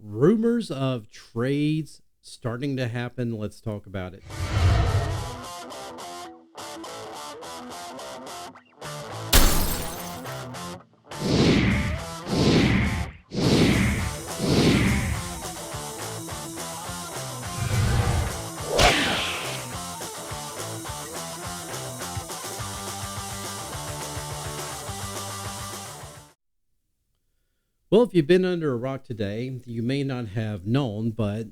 Rumors of trades starting to happen. Let's talk about it. Well, if you've been under a rock today, you may not have known, but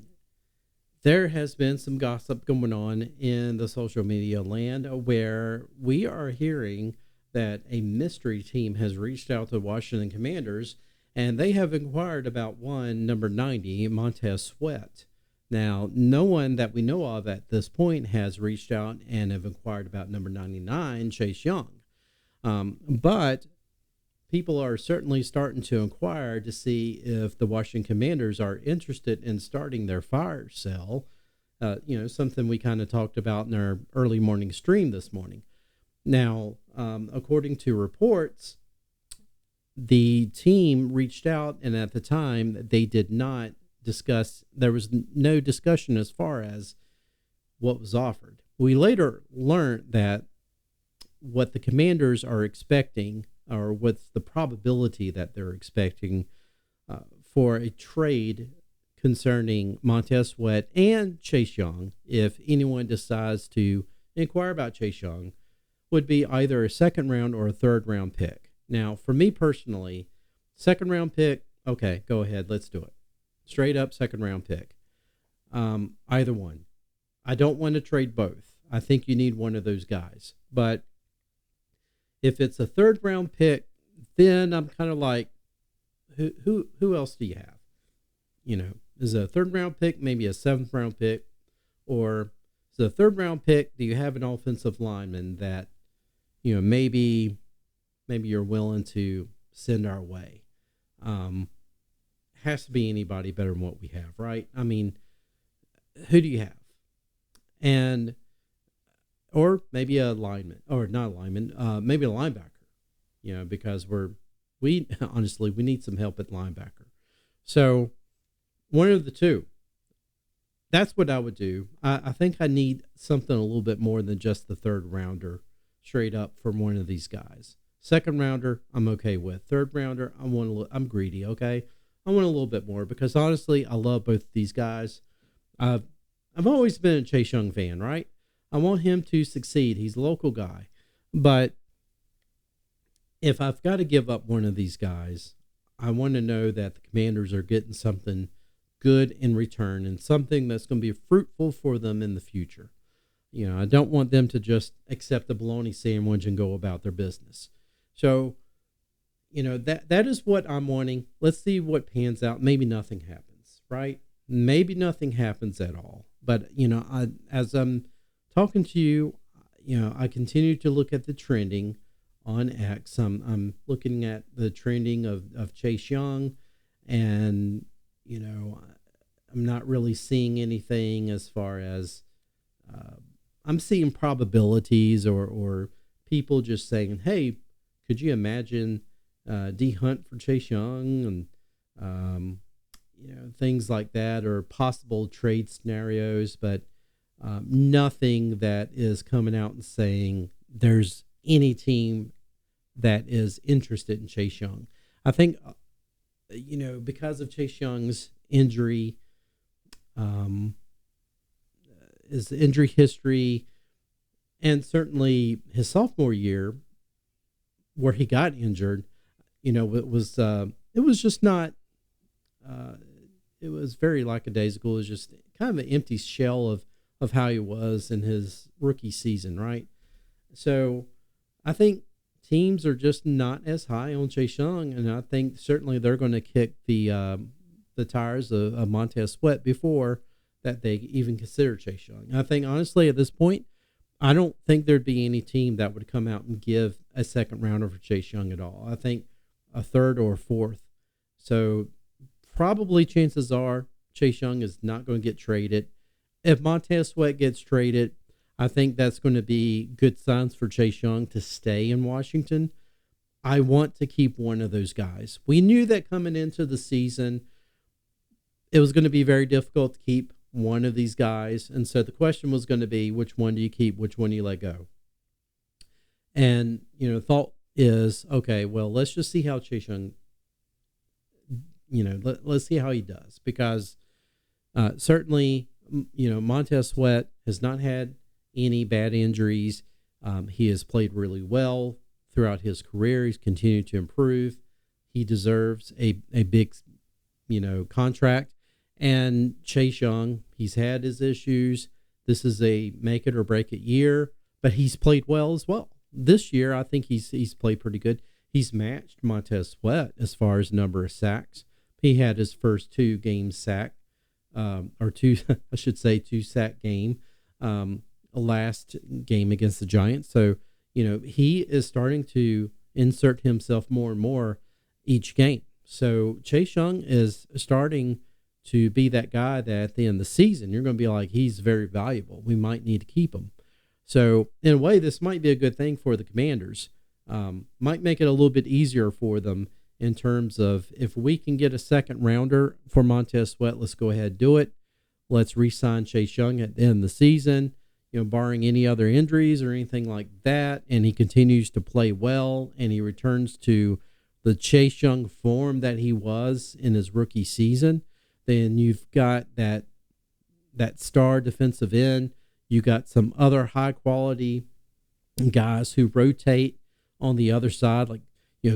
there has been some gossip going on in the social media land where we are hearing that a mystery team has reached out to Washington Commanders and they have inquired about one number 90, Montez Sweat. Now, no one that we know of at this point has reached out and have inquired about number 99, Chase Young. But people are certainly starting to inquire to see if the Washington Commanders are interested in starting their fire sale. Something we kind of talked about in our early morning stream this morning. Now, according to reports, the team reached out, and at the time, they did not discuss, there was no discussion as far as what was offered. We later learned that what the Commanders are expecting, or what's the probability that they're expecting for a trade concerning Montez Sweat and Chase Young, if anyone decides to inquire about Chase Young, would be either a second round or a third round pick. Now, for me personally, second round pick, okay, go ahead, let's do it. Straight up second round pick. Either one. I don't want to trade both. I think you need one of those guys. But if it's a third round pick, then I'm kind of like, who else do you have? Is it a third round pick, maybe a seventh round pick, or is it a third round pick? Do you have an offensive lineman that, maybe you're willing to send our way? Has to be anybody better than what we have, right? I mean, who do you have? And or maybe a lineman, or not a lineman, maybe a linebacker, because we honestly, we need some help at linebacker. So one of the two, that's what I would do. I think I need something a little bit more than just the third rounder straight up from one of these guys. Second rounder, I'm okay with. Third rounder, I'm greedy. Okay. I want a little bit more because honestly, I love both of these guys. I've always been a Chase Young fan, right? I want him to succeed. He's a local guy. But if I've got to give up one of these guys, I want to know that the Commanders are getting something good in return and something that's going to be fruitful for them in the future. I don't want them to just accept the bologna sandwich and go about their business. So, that is what I'm wanting. Let's see what pans out. Maybe nothing happens, right? Maybe nothing happens at all. But, as I'm talking to you, I continue to look at the trending on X. I'm looking at the trending of Chase Young, and, I'm not really seeing anything as far as I'm seeing probabilities or people just saying, hey, could you imagine D Hunt for Chase Young and, things like that, or possible trade scenarios, but nothing that is coming out and saying there's any team that is interested in Chase Young. I think, because of Chase Young's injury, his injury history, and certainly his sophomore year where he got injured, it was just not, it was very lackadaisical. It was just kind of an empty shell of how he was in his rookie season, right? So I think teams are just not as high on Chase Young, and I think certainly they're going to kick the tires of Montez Sweat before that they even consider Chase Young. I think honestly at this point, I don't think there'd be any team that would come out and give a second rounder for Chase Young at all. I think a third or a fourth. So probably chances are Chase Young is not going to get traded. If Montez Sweat gets traded, I think that's going to be good signs for Chase Young to stay in Washington. I want to keep one of those guys. We knew that coming into the season. it was going to be very difficult to keep one of these guys. And so the question was going to be, which one do you keep? Which one do you let go? And, thought is, okay, well, let's just see how Chase Young, let's see how he does. Because certainly, Montez Sweat has not had any bad injuries. He has played really well throughout his career. He's continued to improve. He deserves a big, contract. And Chase Young, he's had his issues. This is a make it or break it year, but he's played well as well. This year, I think he's played pretty good. He's matched Montez Sweat as far as number of sacks. He had his first 2 game sack, or 2 sack game, last game against the Giants. So, he is starting to insert himself more and more each game. So Chase Young is starting to be that guy that at the end of the season, you're going to be like, he's very valuable. We might need to keep him. So in a way, this might be a good thing for the Commanders. Might make it a little bit easier for them in terms of, if we can get a second rounder for Montez Sweat, let's go ahead and do it. Let's re-sign Chase Young at the end of the season, barring any other injuries or anything like that. And he continues to play well, and he returns to the Chase Young form that he was in his rookie season. Then you've got that star defensive end. You got some other high quality guys who rotate on the other side, like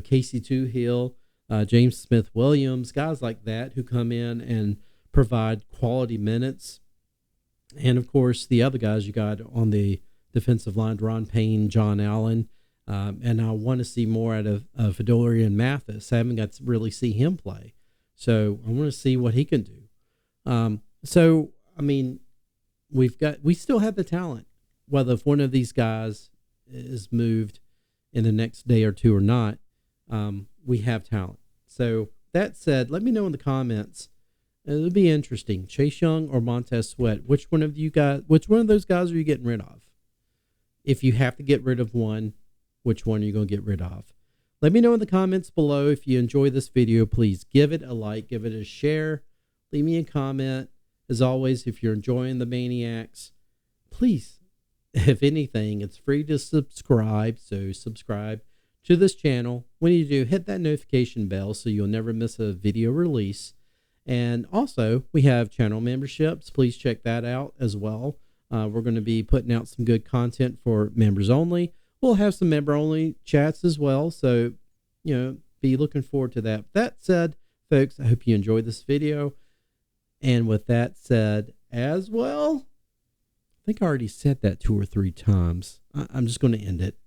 Casey Toohill, James Smith-Williams, guys like that who come in and provide quality minutes. And of course, the other guys you got on the defensive line, Ron Payne, John Allen, and I want to see more out of Fedorian Mathis. I haven't got to really see him play. So I want to see what he can do. We still have the talent. Whether if one of these guys is moved in the next day or two or not, we have talent. So that said, let me know in the comments. It'll be interesting. Chase Young or Montez Sweat. Which one of those guys are you getting rid of? If you have to get rid of one, which one are you going to get rid of? Let me know in the comments below. If you enjoy this video, please give it a like, give it a share, leave me a comment. As always, if you're enjoying the Maniacs, please, if anything, it's free to subscribe. So subscribe to this channel. When you do, hit that notification bell so you'll never miss a video release. And also, we have channel memberships. Please check that out as well. We're going to be putting out some good content for members only. We'll have some member-only chats as well, so, be looking forward to that. That said, folks, I hope you enjoyed this video. And with that said as well, I think I already said that 2 or 3 times. I'm just going to end it.